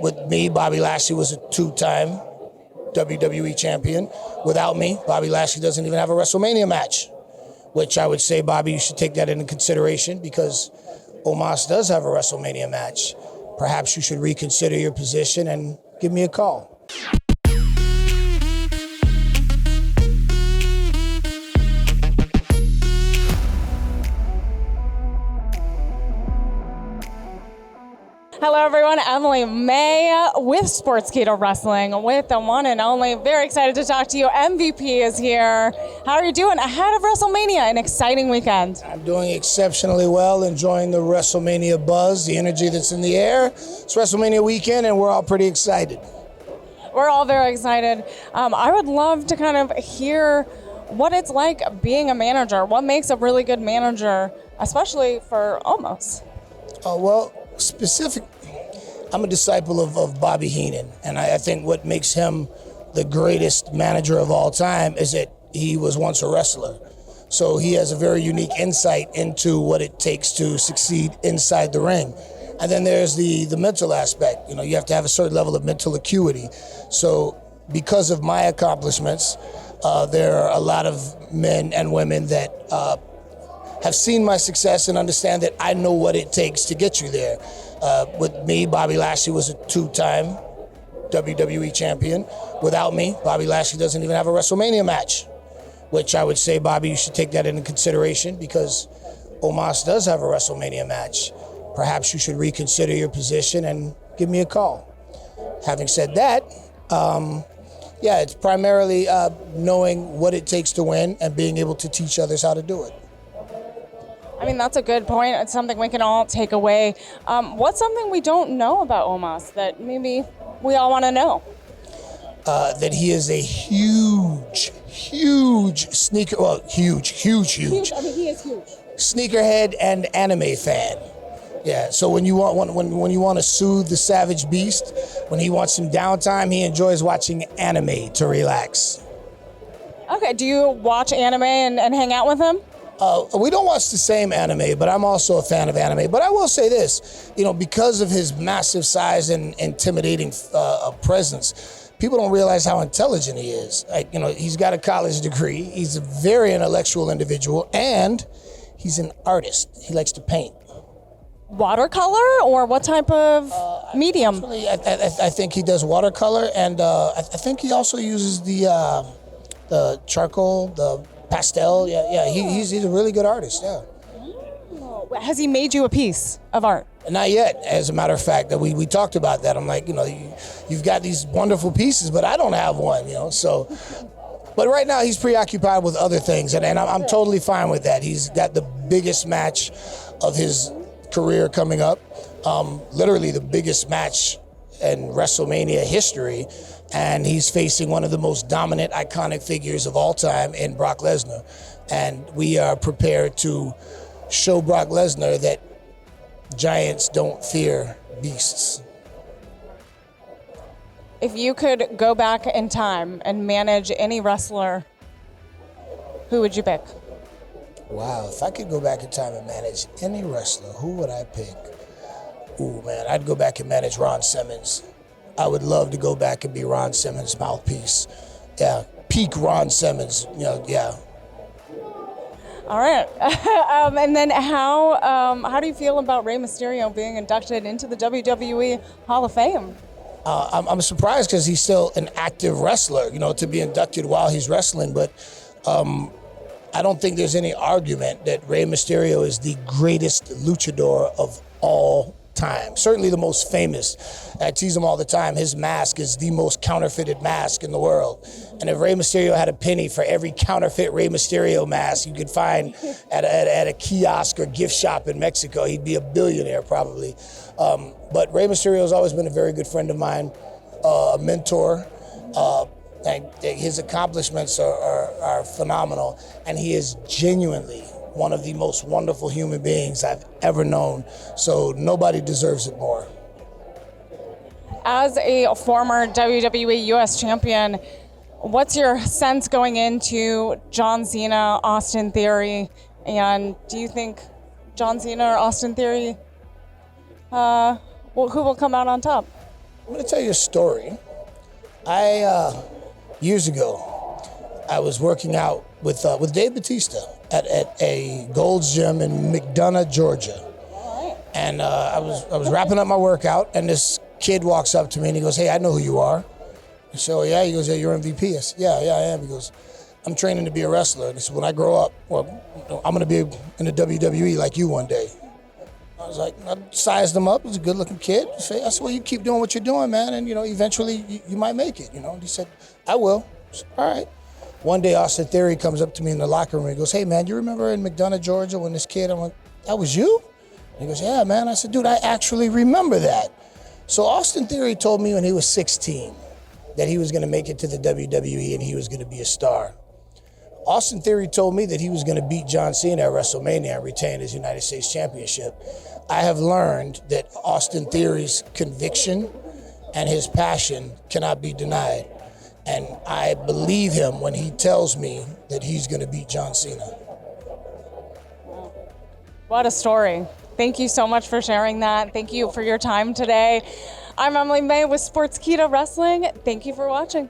With me, Bobby Lashley was a two-time WWE champion. Without me, Bobby Lashley doesn't even have a WrestleMania match, which I would say, Bobby, you should take that into consideration because Omos does have a WrestleMania match. Perhaps you should reconsider your position and give me a call. Hello everyone, Emily May with Sportskeeda Wrestling with the one and only. Very excited to talk to you. MVP is here. How are you doing ahead of WrestleMania? An exciting weekend. I'm doing exceptionally well, enjoying the WrestleMania buzz, the energy that's in the air. It's WrestleMania weekend and we're all pretty excited. We're all very excited. I would love to kind of hear what it's like being a manager. What makes a really good manager, especially for Omos? I'm a disciple of Bobby Heenan, and I think what makes him the greatest manager of all time is that he was once a wrestler. So he has a very unique insight into what it takes to succeed inside the ring. And then there's the mental aspect. You know, you have to have a certain level of mental acuity. So because of my accomplishments, there are a lot of men and women that have seen my success and understand that I know what it takes to get you there. With me, Bobby Lashley was a two-time WWE champion. Without me, Bobby Lashley doesn't even have a WrestleMania match, which I would say, Bobby, you should take that into consideration because Omos does have a WrestleMania match. Perhaps you should reconsider your position and give me a call. Having said that, it's primarily knowing what it takes to win and being able to teach others how to do it. I mean, that's a good point. It's something we can all take away. What's something we don't know about Omos that maybe we all want to know? That he is a huge sneaker, huge. I mean, he is huge. Sneakerhead and anime fan. Yeah, so when you want to soothe the savage beast, when he wants some downtime, he enjoys watching anime to relax. Okay, do you watch anime and hang out with him? We don't watch the same anime, but I'm also a fan of anime. But I will say this, because of his massive size and intimidating presence, people don't realize how intelligent he is. He's got a college degree. He's a very intellectual individual, and he's an artist. He likes to paint. Watercolor, or what type of medium? Actually, I think he does watercolor, and I think he also uses the charcoal, the pastel. Yeah. He's a really good artist. Yeah. Has he made you a piece of art? Not yet. As a matter of fact, that we talked about that. I'm like, you've got these wonderful pieces, but I don't have one. So. But right now he's preoccupied with other things, and I'm totally fine with that. He's got the biggest match of his career coming up, literally the biggest match in WrestleMania history, and he's facing one of the most dominant, iconic figures of all time in Brock Lesnar. And we are prepared to show Brock Lesnar that giants don't fear beasts. If you could go back in time and manage any wrestler, who would you pick? Wow, if I could go back in time and manage any wrestler, who would I pick? Ooh, man, I'd go back and manage Ron Simmons. I would love to go back and be Ron Simmons' mouthpiece. Yeah, peak Ron Simmons, yeah. All right. And then how do you feel about Rey Mysterio being inducted into the WWE Hall of Fame? I'm surprised because he's still an active wrestler, to be inducted while he's wrestling, but I don't think there's any argument that Rey Mysterio is the greatest luchador of all time. Certainly the most famous. I tease him all the time. His mask is the most counterfeited mask in the world. And if Rey Mysterio had a penny for every counterfeit Rey Mysterio mask you could find at a kiosk or gift shop in Mexico, he'd be a billionaire probably. But Rey Mysterio has always been a very good friend of mine, a mentor. And his accomplishments are phenomenal, and he is genuinely one of the most wonderful human beings I've ever known. So nobody deserves it more. As a former WWE US champion, what's your sense going into John Cena, Austin Theory, and do you think John Cena or Austin Theory, who will come out on top? I'm going to tell you a story. Years ago, I was working out with Dave Batista at a Gold's Gym in McDonough, Georgia. And I was wrapping up my workout, and this kid walks up to me and he goes, "Hey, I know who you are." I said, "Oh yeah?" He goes, "Yeah, you're MVP." I said, "Yeah, I am." He goes, "I'm training to be a wrestler." And he said, "When I grow up, well, I'm going to be in the WWE like you one day." I was like, I sized him up. He was a good-looking kid. I said, "Well, you keep doing what you're doing, man, and eventually you might make it." And he said, "I will." I said, "All right." One day, Austin Theory comes up to me in the locker room. He goes, "Hey, man, you remember in McDonough, Georgia, when this kid?" I'm like, "That was you?" And he goes, "Yeah, man." I said, "Dude, I actually remember that." So Austin Theory told me when he was 16 that he was going to make it to the WWE and he was going to be a star. Austin Theory told me that he was going to beat John Cena at WrestleMania and retain his United States Championship. I have learned that Austin Theory's conviction and his passion cannot be denied. And I believe him when he tells me that he's going to beat John Cena. What a story. Thank you so much for sharing that. Thank you for your time today. I'm Emily May with Sportskeeda Wrestling. Thank you for watching.